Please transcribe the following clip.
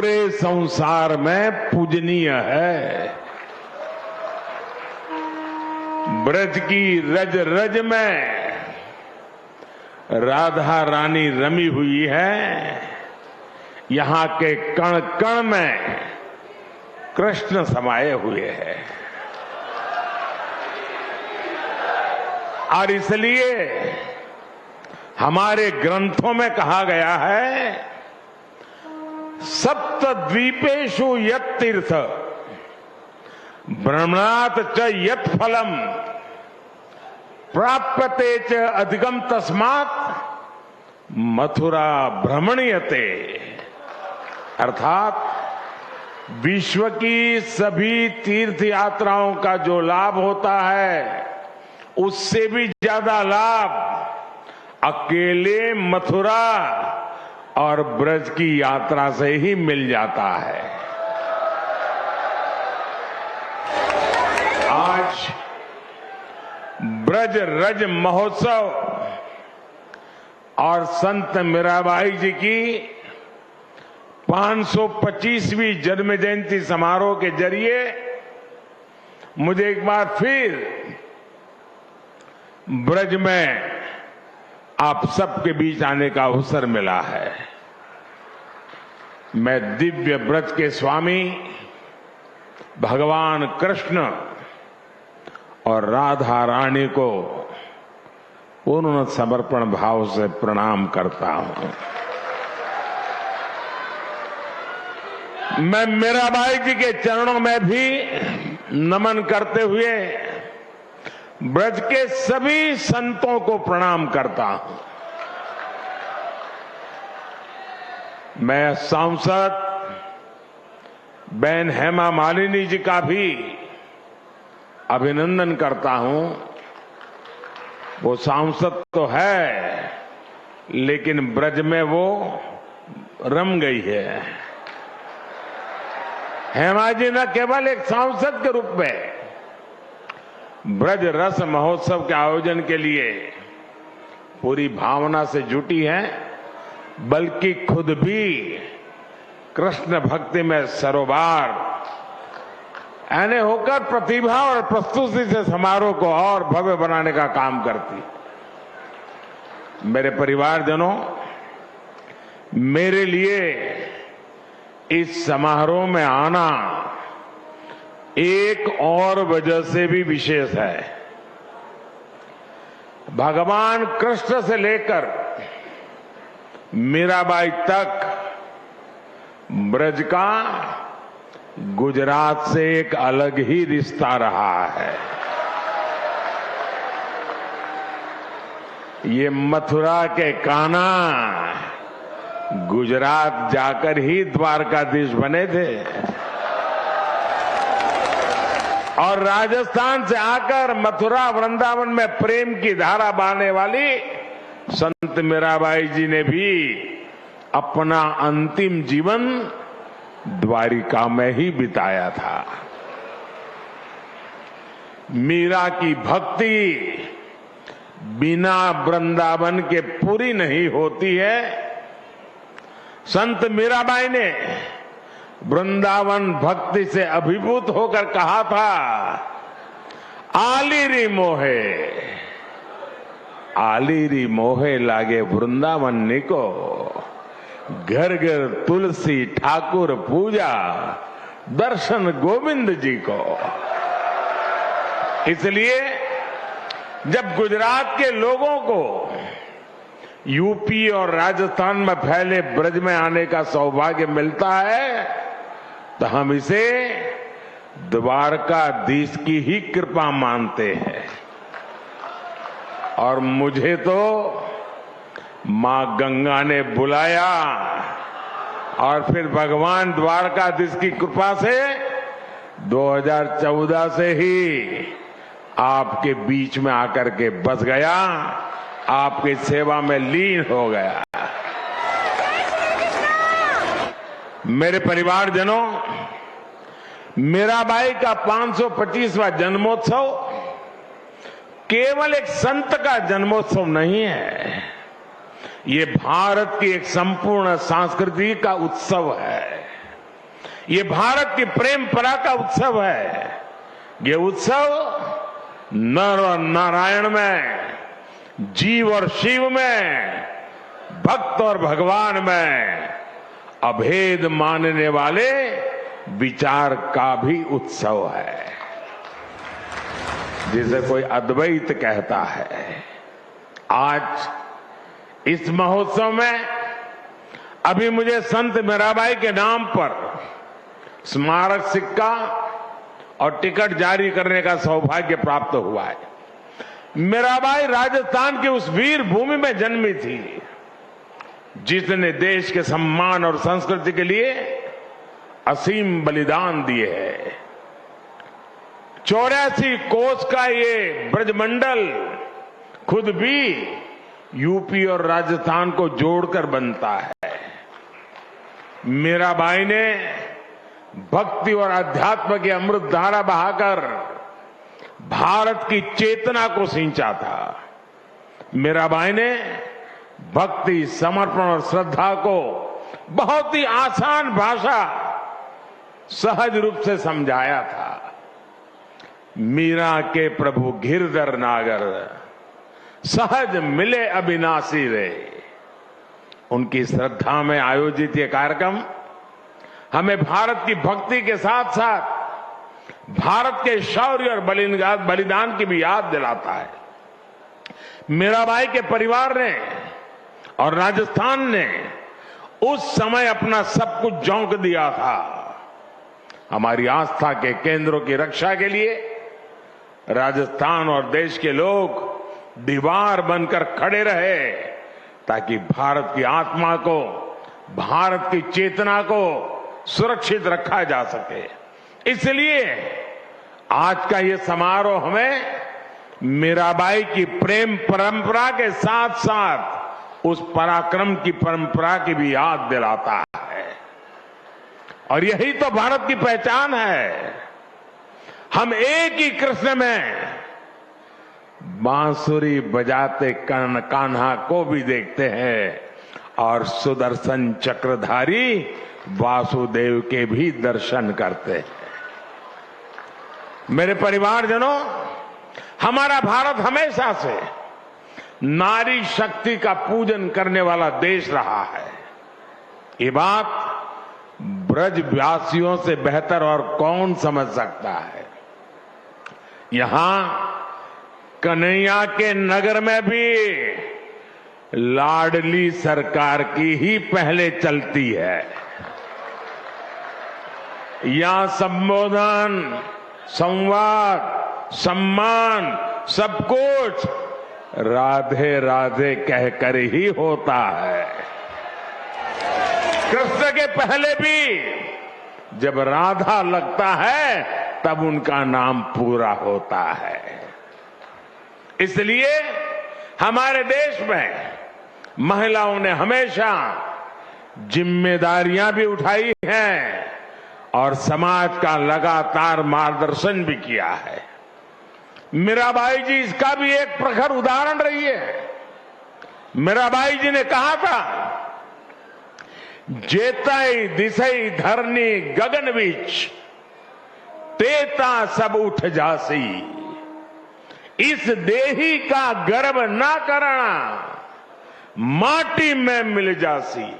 पूरे संसार में पूजनीय है। ब्रज की रज रज में राधा रानी रमी हुई है, यहां के कण कण में कृष्ण समाये हुए हैं। और इसलिए हमारे ग्रंथों में कहा गया है, सप्त द्वीपेषु यत् तीर्थ भ्रमणात् च यत् फलम प्राप्यते च अधिकम तस्मात् मथुरा भ्रमणीयते। अर्थात विश्व की सभी तीर्थ यात्राओं का जो लाभ होता है, उससे भी ज्यादा लाभ अकेले मथुरा और ब्रज की यात्रा से ही मिल जाता है। आज ब्रज रज महोत्सव और संत मीराबाई जी की 525वीं जन्म जयंती समारोह के जरिए मुझे एक बार फिर ब्रज में आप सबके बीच आने का अवसर मिला है। मैं दिव्य ब्रज के स्वामी भगवान कृष्ण और राधा रानी को पूर्ण समर्पण भाव से प्रणाम करता हूं। मैं मीराबाई जी के चरणों में भी नमन करते हुए ब्रज के सभी संतों को प्रणाम करता हूं। मैं सांसद बहन हेमा मालिनी जी का भी अभिनंदन करता हूं। वो सांसद तो है, लेकिन ब्रज में वो रम गई है। हेमा जी न केवल एक सांसद के रूप में ब्रज रस महोत्सव के आयोजन के लिए पूरी भावना से जुटी है, बल्कि खुद भी कृष्ण भक्ति में सरोबार यानी होकर प्रतिभा और प्रस्तुति से समारोह को और भव्य बनाने का काम करती। मेरे परिवारजनों, मेरे लिए इस समारोह में आना एक और वजह से भी विशेष है। भगवान कृष्ण से लेकर मीराबाई तक ब्रज का गुजरात से एक अलग ही रिश्ता रहा है। ये मथुरा के कान्हा गुजरात जाकर ही द्वारकाधीश बने थे और राजस्थान से आकर मथुरा वृंदावन में प्रेम की धारा बहने वाली संत मीराबाई जी ने भी अपना अंतिम जीवन द्वारिका में ही बिताया था। मीरा की भक्ति बिना वृंदावन के पूरी नहीं होती है। संत मीराबाई ने वृंदावन भक्ति से अभिभूत होकर कहा था, आलीरी मोहे, आलीरी मोहे लागे वृंदावन निको, घर घर तुलसी ठाकुर पूजा, दर्शन गोविंद जी को। इसलिए जब गुजरात के लोगों को यूपी और राजस्थान में फैले ब्रज में आने का सौभाग्य मिलता है, तो हम इसे द्वारकाधीश की ही कृपा मानते हैं। और मुझे तो मां गंगा ने बुलाया और फिर भगवान द्वारकाधीश की कृपा से 2014 से ही आपके बीच में आकर के बस गया, आपकी सेवा में लीन हो गया। मेरे परिवारजनों, मीराबाई का 525वां जन्मोत्सव केवल एक संत का जन्मोत्सव नहीं है, ये भारत की एक संपूर्ण संस्कृति का उत्सव है। ये भारत की प्रेम परा का उत्सव है। ये उत्सव नर और नारायण में, जीव और शिव में, भक्त और भगवान में अभेद मानने वाले विचार का भी उत्सव है, जिसे कोई अद्वैत कहता है। आज इस महोत्सव में अभी मुझे संत मीराबाई के नाम पर स्मारक सिक्का और टिकट जारी करने का सौभाग्य प्राप्त हुआ है। मीराबाई राजस्थान की उस वीर भूमि में जन्मी थी जिसने देश के सम्मान और संस्कृति के लिए असीम बलिदान दिए हैं। 84 कोस का ये ब्रजमंडल खुद भी यूपी और राजस्थान को जोड़कर बनता है। मीराबाई ने भक्ति और अध्यात्म की अमृत धारा बहाकर भारत की चेतना को सिंचा था। मीराबाई ने भक्ति, समर्पण और श्रद्धा को बहुत ही आसान भाषा, सहज रूप से समझाया था। मीरा के प्रभु गिरधर नागर, सहज मिले अविनाशी रे। उनकी श्रद्धा में आयोजित ये कार्यक्रम हमें भारत की भक्ति के साथ साथ भारत के शौर्य और बलिदान की भी याद दिलाता है। मीराबाई के परिवार ने और राजस्थान ने उस समय अपना सब कुछ झोंक दिया था। हमारी आस्था के केंद्रों की रक्षा के लिए राजस्थान और देश के लोग दीवार बनकर खड़े रहे ताकि भारत की आत्मा को, भारत की चेतना को सुरक्षित रखा जा सके। इसलिए आज का ये समारोह हमें मीराबाई की प्रेम परंपरा के साथ साथ उस पराक्रम की परंपरा की भी याद दिलाता है। और यही तो भारत की पहचान है। हम एक ही कृष्ण में बांसुरी बजाते कान्हा को भी देखते हैं और सुदर्शन चक्रधारी वासुदेव के भी दर्शन करते हैं। मेरे परिवारजनों, हमारा भारत हमेशा से नारी शक्ति का पूजन करने वाला देश रहा है। ये बात ब्रजवासियों से बेहतर और कौन समझ सकता है। यहां कन्हैया के नगर में भी लाडली सरकार की ही पहले चलती है। यहां संबोधन, संवाद, सम्मान, सब कुछ राधे राधे कहकर ही होता है। कृष्ण के पहले भी जब राधा लगता है तब उनका नाम पूरा होता है। इसलिए हमारे देश में महिलाओं ने हमेशा जिम्मेदारियां भी उठाई हैं और समाज का लगातार मार्गदर्शन भी किया है। मीराबाई जी इसका भी एक प्रखर उदाहरण रही है। मीराबाई जी ने कहा था, जेतई दिसई धरनी गगन बीच, तेता सब उठ जासी। इस देही का गर्व ना करना, माटी में मिल जासी।